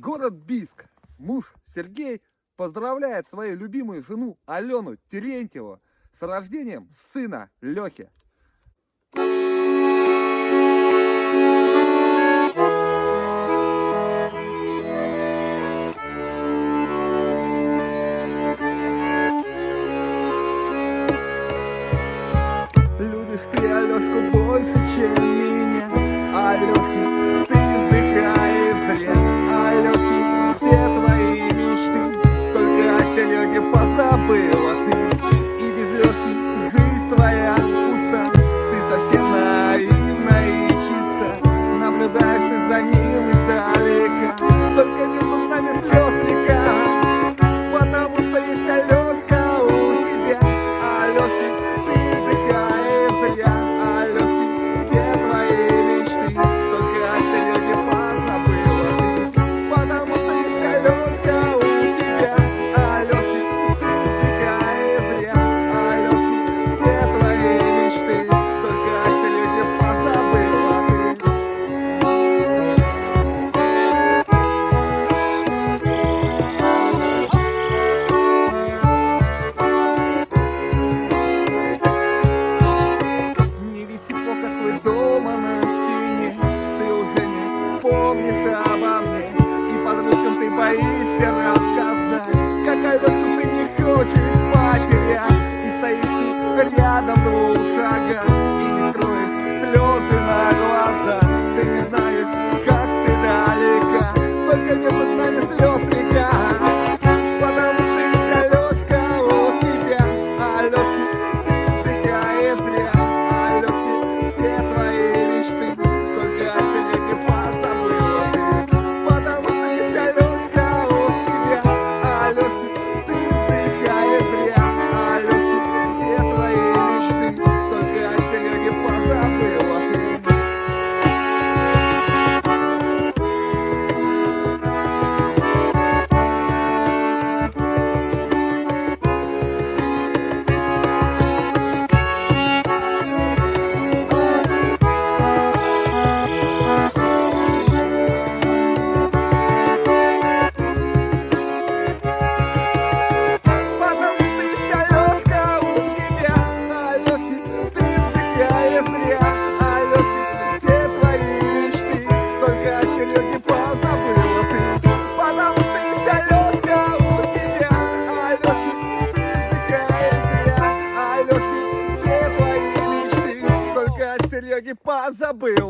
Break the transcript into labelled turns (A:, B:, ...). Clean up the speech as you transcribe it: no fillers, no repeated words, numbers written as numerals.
A: Город Бийск. Муж Сергей поздравляет свою любимую жену Алену Терентьеву с рождением сына Лехи. Любишь ты Алешку больше, чем меня, Алешки, ты вздыхаешь зря, Алешки, все твои мечты, только о Сереге позабыла ты, и без Лешки жизнь твоя пуста, ты совсем наивна и чисто, наблюдаешь ты за ним издалека, только между нами слез река, потому что есть Алешка у тебя, Алешки, ты вздыхаешь зря, Алешки, все твои мечты, только о Сереге позабыла ты, потому что есть Алешка у тебя, Алешки, ты вздыхаешь зря, Алешки, все твои мечты, только о Сереге позабыла ты. Не виси покосы дома на стене, ты уже не помнишь обо мне, и подружкам ты боишься рассказать, как Алешку ты не хочешь потерять, и стоишь ты рядом в 2 шагах, и не скроешь слезы на глаза, ты не знаешь, как ты далека, только между нами слез река, потому что есть Алешка у тебя, Алешки, ты вздыхаешь зря, Алешки, все твои мечты, только о Сереге позабыла ты, потому что есть Алешка у тебя, Алешки, ты вздыхаешь зря, Алешки, все твои мечты, только о Сереге позабыла ты. Потому что есть Алешка у тебя, Алешки, ты вздыхаешь зря, Алешки, все твои мечты, только о Сереге позабыла ты. Потому что есть Алешка у тебя, Алешки, ты вздыхаешь зря, Алешки, все твои мечты, только о Сереге позабыла.